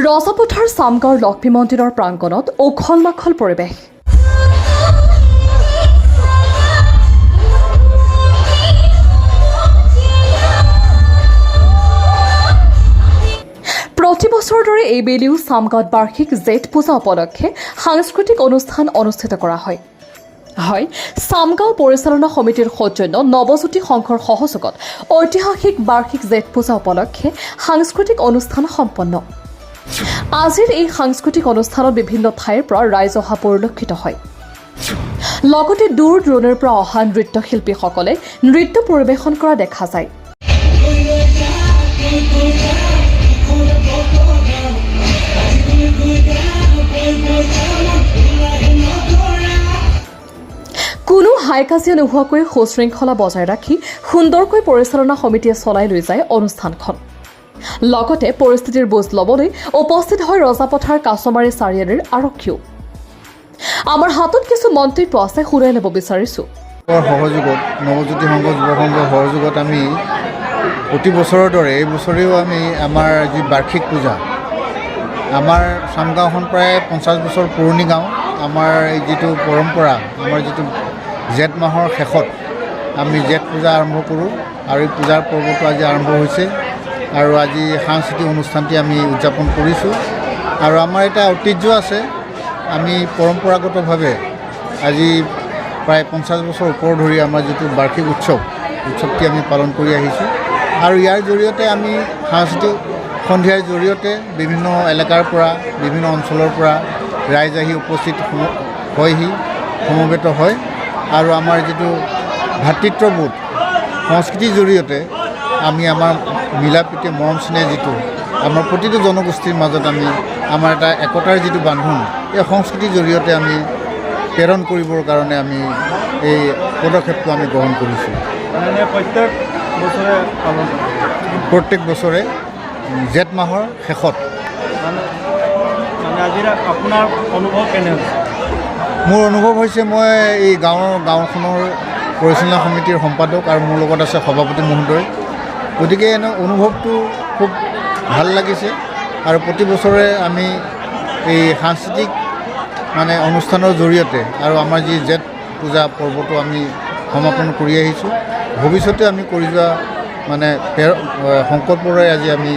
ৰজাপথাৰ চামগাঁৱৰ লক্ষ্মী মন্দিৰৰ প্ৰাংগণত উখল মাখল পৰিৱেশ। প্ৰতি বছৰৰ দৰে এইবেলিও চামগাঁৱত বাৰ্ষিক জেঠ পূজা উপলক্ষে সাংস্কৃতিক অনুষ্ঠান অনুষ্ঠিত কৰা হয়। চামগাঁও পৰিচালনা সমিতিৰ সৌজন্য নৱজ্যোতি সংঘৰ সহযোগত ঐতিহাসিক বাৰ্ষিক জেঠ পূজা উপলক্ষে সাংস্কৃতিক অনুষ্ঠান সম্পন্ন। আজিৰ এই সাংস্কৃতিক অনুষ্ঠানত বিভিন্ন ঠাইৰ পৰা ৰাইজ অহা পৰিলক্ষিত হয়। লগতে দূৰ দূৰণিৰ পৰা অহা নৃত্যশিল্পীসকলে নৃত্য পৰিৱেশন কৰা দেখা যায়। কোনো হাই কাজিয়া নোহোৱাকৈ সুশৃংখলা বজাই ৰাখি সুন্দৰকৈ পৰিচালনা সমিতিয়ে চলাই লৈ যায় অনুষ্ঠানখন। লগতে পৰিস্থিতিৰ বুজ ল'বলৈ উপস্থিত হয় ৰজাপথাৰ কাছমাৰী চাৰিআলিৰ আৰক্ষীও। আমাৰ হাতত কিছু মন্তব্য আছে, শুনাই ল'ব বিচাৰিছোঁ। সহযোগত নৱজ্যোতি সংঘ যুৱ সংঘৰ সহযোগত আমি প্ৰতি বছৰৰ দৰে এই বছৰেও আমি আমাৰ যি বাৰ্ষিক পূজা, আমাৰ চামগাঁওখন প্ৰায় 50 বছৰ পুৰণি গাঁও। আমাৰ এই যিটো পৰম্পৰা, আমাৰ যিটো জেঠ মাহৰ শেষত আমি জেঠ পূজা আৰম্ভ কৰোঁ আৰু এই পূজাৰ পৰ্বটো আজি আৰম্ভ হৈছে আৰু আজি সাংস্কৃতিক অনুষ্ঠানটি আমি উদযাপন কৰিছোঁ। আৰু আমাৰ এটা ঐতিহ্য আছে, আমি পৰম্পৰাগতভাৱে আজি প্ৰায় 50 বছৰ ওপৰ ধৰি আমাৰ যিটো বাৰ্ষিক উৎসৱটি আমি পালন কৰি আহিছোঁ। আৰু ইয়াৰ জৰিয়তে আমি সাংস্কৃতিক সন্ধিয়াৰ জৰিয়তে বিভিন্ন এলেকাৰ পৰা, বিভিন্ন অঞ্চলৰ পৰা ৰাইজ আহি উপস্থিত হয়হি, সমবেত হয়। আৰু আমাৰ যিটো ভাতৃত্ববোধ সংস্কৃতিৰ জৰিয়তে আমি আমাৰ মিলা প্ৰীতি মৰম স্নেহ যিটো আমাৰ প্ৰতিটো জনগোষ্ঠীৰ মাজত আমাৰ এটা একতাৰ যিটো বান্ধোন, এই সংস্কৃতিৰ জৰিয়তে আমি প্ৰেৰণ কৰিবৰ কাৰণে আমি এই পদক্ষেপটো আমি গ্ৰহণ কৰিছোঁ। প্ৰত্যেক বছৰে জেঠ মাহৰ শেষত। আপোনাৰ অনুভৱ কেনে হৈছে? মোৰ অনুভৱ হৈছে, মই এই গাঁওখনৰ পৰিচালনা সমিতিৰ সম্পাদক আৰু মোৰ লগত আছে সভাপতি মহোদয়। গতিকে অনুভৱটো খুব ভাল লাগিছে। আৰু প্ৰতি বছৰে আমি এই সাংস্কৃতিক অনুষ্ঠানৰ জৰিয়তে আৰু আমাৰ যি জেঠ পূজা পৰ্বটো আমি সমাপন কৰি আহিছোঁ। ভৱিষ্যতে আমি কৰি যোৱা সংকল্পৰে আজি আমি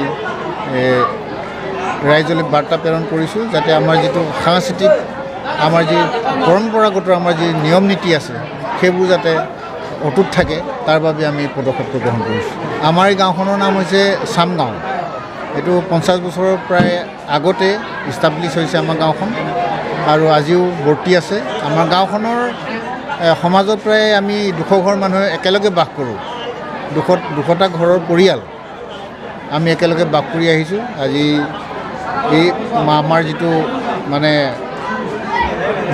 ৰাইজলৈ বাৰ্তা প্ৰেৰণ কৰিছোঁ, যাতে আমাৰ যিটো সাংস্কৃতিক, আমাৰ যি পৰম্পৰাগত আমাৰ যি নিয়ম নীতি আছে, সেইবোৰ যাতে অটুট থাকে, তাৰ বাবে আমি পদক্ষেপটো গ্ৰহণ কৰিছোঁ। আমাৰ এই গাঁওখনৰ নাম হৈছে চামগাঁও। এইটো 50 বছৰৰ প্ৰায় আগতে ইষ্টাব্লিছ হৈছে আমাৰ গাঁওখন আৰু আজিও বৰ্তি আছে। আমাৰ গাঁওখনৰ সমাজত প্ৰায় আমি 200 ঘৰ মানুহে একেলগে বাস কৰোঁ। 200টা ঘৰৰ পৰিয়াল আমি একেলগে বাস কৰি আহিছোঁ। আজি এই আমাৰ যিটো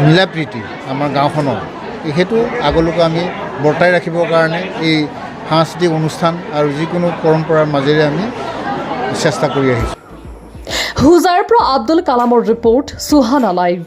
মিলা প্ৰীতি আমাৰ গাঁওখনৰ, সেইটো আগলৈকে আমি বৰ্তাই ৰাখিবৰ কাৰণে এই সাংস্কৃতিক অনুষ্ঠান আৰু যিকোনো পৰম্পৰাৰ মাজেৰে আমি চেষ্টা কৰি আহিছোঁ। হুজাৰ পৰা আব্দুল কালামৰ ৰিপৰ্ট, সুহানা লাইভ।